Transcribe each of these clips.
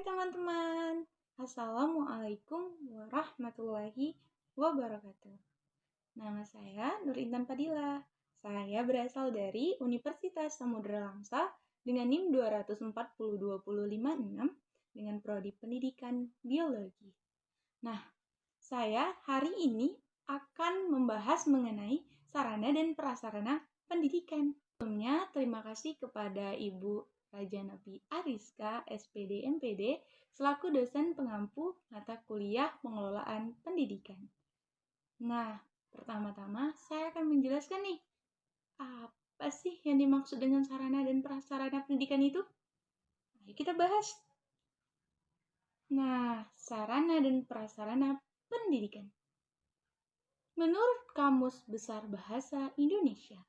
teman-teman, Assalamualaikum warahmatullahi wabarakatuh. Nama saya Nur Intan Fadila. Saya berasal dari Universitas Samudra Langsa dengan NIM 2402056 dengan prodi Pendidikan Biologi. Nah, saya hari ini akan membahas mengenai sarana dan prasarana pendidikan. Sebelumnya, terima kasih kepada Ibu Rajanapi Ariska, SPD MPD, selaku dosen pengampu mata kuliah pengelolaan pendidikan. Nah, pertama-tama saya akan menjelaskan nih, apa sih yang dimaksud dengan sarana dan prasarana pendidikan itu? Ayo kita bahas. Nah, sarana dan prasarana pendidikan. Menurut Kamus Besar Bahasa Indonesia,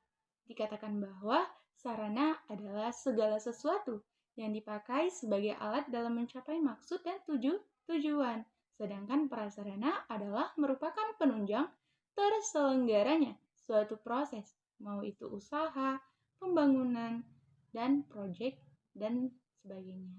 dikatakan bahwa sarana adalah segala sesuatu yang dipakai sebagai alat dalam mencapai maksud dan tujuan. Sedangkan prasarana adalah merupakan penunjang terselenggaranya suatu proses, mau itu usaha, pembangunan, dan proyek, dan sebagainya.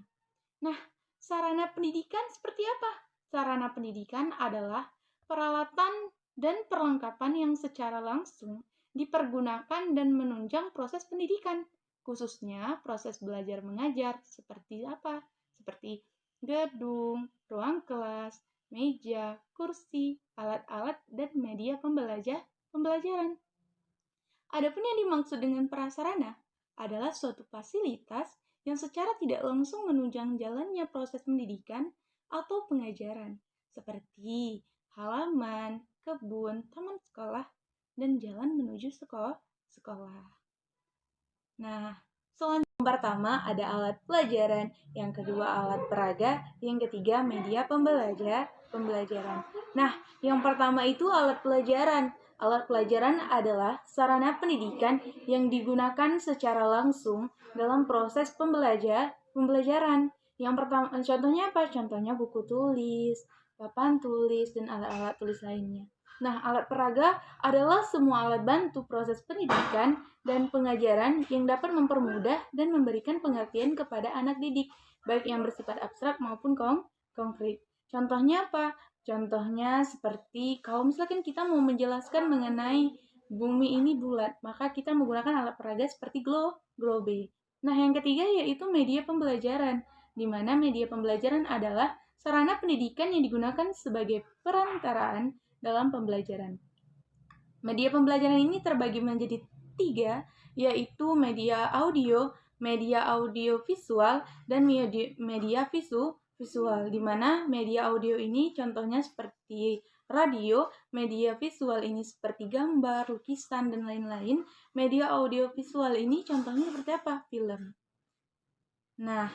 Nah, sarana pendidikan seperti apa? Sarana pendidikan adalah peralatan dan perlengkapan yang secara langsung dipergunakan dan menunjang proses pendidikan, khususnya proses belajar mengajar seperti apa? Seperti gedung, ruang kelas, meja, kursi, alat-alat, dan media pembelajaran. Adapun yang dimaksud dengan prasarana adalah suatu fasilitas yang secara tidak langsung menunjang jalannya proses pendidikan atau pengajaran, seperti halaman, kebun, taman sekolah, dan jalan menuju sekolah. Nah, selanjutnya yang pertama ada alat pelajaran, yang kedua alat peraga, yang ketiga media pembelajaran. Nah, yang pertama itu alat pelajaran. Alat pelajaran adalah sarana pendidikan yang digunakan secara langsung dalam proses pembelajaran. Yang pertama, contohnya apa? Contohnya buku tulis, papan tulis, dan alat-alat tulis lainnya. Nah, alat peraga adalah semua alat bantu proses pendidikan dan pengajaran yang dapat mempermudah dan memberikan pengertian kepada anak didik, baik yang bersifat abstrak maupun konkret. Contohnya apa? Contohnya seperti kalau misalkan kita mau menjelaskan mengenai bumi ini bulat, maka kita menggunakan alat peraga seperti globe. Nah, yang ketiga yaitu media pembelajaran, di mana media pembelajaran adalah sarana pendidikan yang digunakan sebagai perantaraan dalam pembelajaran. Media pembelajaran ini terbagi menjadi 3, yaitu media audio visual, dan media visual, di mana media audio ini contohnya seperti radio, media visual ini seperti gambar, lukisan, dan lain-lain. Media audio visual ini contohnya seperti apa? Film. Nah,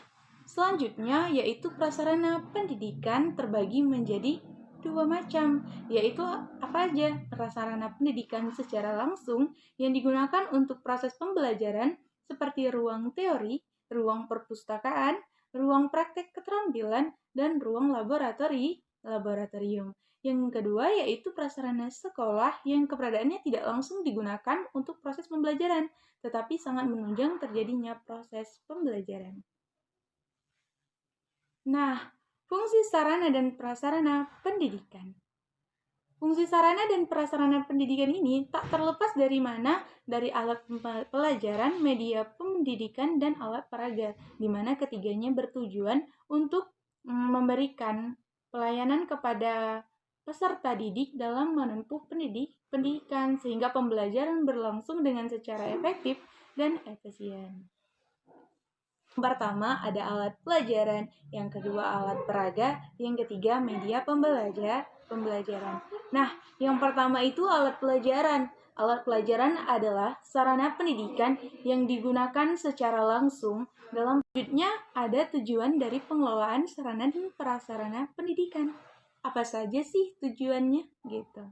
selanjutnya yaitu prasarana pendidikan terbagi menjadi 2 macam, yaitu apa aja? Prasarana pendidikan secara langsung yang digunakan untuk proses pembelajaran seperti ruang teori, ruang perpustakaan, ruang praktek keterampilan, dan ruang laboratorium. Yang kedua yaitu prasarana sekolah yang keberadaannya tidak langsung digunakan untuk proses pembelajaran, tetapi sangat menunjang terjadinya proses pembelajaran. Nah, fungsi sarana dan prasarana pendidikan. Fungsi sarana dan prasarana pendidikan ini tak terlepas dari mana, dari alat pelajaran, media pendidikan, dan alat peraga, di mana ketiganya bertujuan untuk memberikan pelayanan kepada peserta didik dalam menempuh pendidikan, sehingga pembelajaran berlangsung dengan secara efektif dan efisien. Yang pertama ada alat pelajaran, yang kedua alat peraga, yang ketiga media pembelajaran. Nah, yang pertama itu alat pelajaran. Alat pelajaran adalah sarana pendidikan yang digunakan secara langsung. Dalam wujudnya ada tujuan dari pengelolaan sarana dan prasarana pendidikan. Apa saja sih tujuannya? Gitu.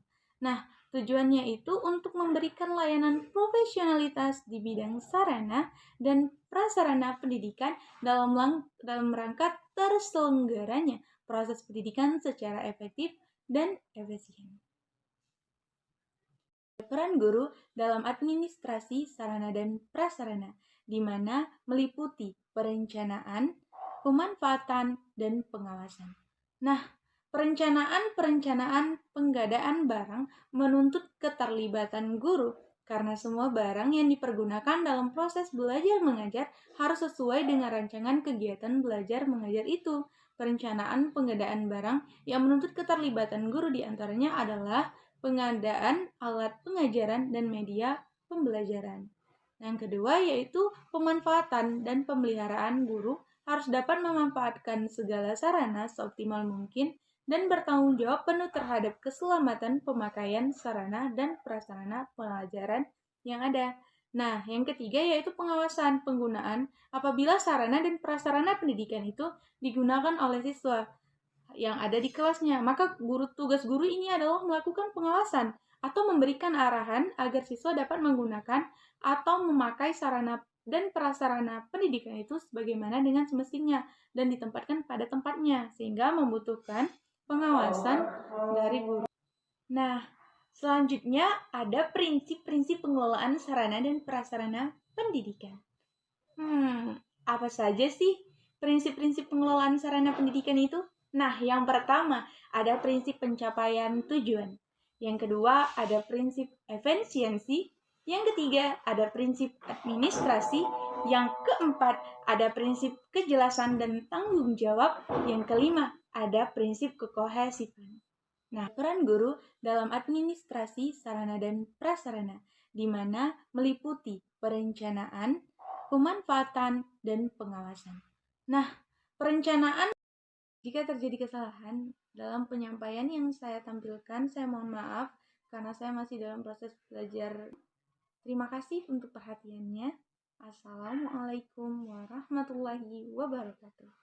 Nah, tujuannya itu untuk memberikan layanan profesionalitas di bidang sarana dan prasarana pendidikan dalam rangka terselenggaranya proses pendidikan secara efektif dan efisien. Peran guru dalam administrasi sarana dan prasarana, di mana meliputi perencanaan, pemanfaatan, dan pengawasan. Nah, perencanaan penggadaan barang menuntut keterlibatan guru karena semua barang yang dipergunakan dalam proses belajar mengajar harus sesuai dengan rancangan kegiatan belajar mengajar itu. Perencanaan pengadaan barang yang menuntut keterlibatan guru diantaranya adalah pengadaan alat pengajaran dan media pembelajaran. Yang kedua yaitu pemanfaatan dan pemeliharaan guru harus dapat memanfaatkan segala sarana seoptimal mungkin dan bertanggung jawab penuh terhadap keselamatan pemakaian sarana dan prasarana pelajaran yang ada. Nah, yang ketiga yaitu pengawasan penggunaan apabila sarana dan prasarana pendidikan itu digunakan oleh siswa yang ada di kelasnya. Maka tugas guru ini adalah melakukan pengawasan atau memberikan arahan agar siswa dapat menggunakan atau memakai sarana dan prasarana pendidikan itu sebagaimana dengan semestinya dan ditempatkan pada tempatnya sehingga membutuhkan pengawasan dari guru. Nah, selanjutnya ada prinsip-prinsip pengelolaan sarana dan prasarana pendidikan. Apa saja sih prinsip-prinsip pengelolaan sarana pendidikan itu? Nah, yang pertama ada prinsip pencapaian tujuan. Yang kedua ada prinsip efisiensi. Yang ketiga ada prinsip administrasi. Yang keempat ada prinsip kejelasan dan tanggung jawab. Yang kelima ada prinsip kekohesifan. Nah, peran guru dalam administrasi sarana dan prasarana, di mana meliputi perencanaan, pemanfaatan, dan pengawasan. Nah, perencanaan, jika terjadi kesalahan dalam penyampaian yang saya tampilkan, saya mohon maaf karena saya masih dalam proses belajar. Terima kasih untuk perhatiannya. Assalamualaikum warahmatullahi wabarakatuh.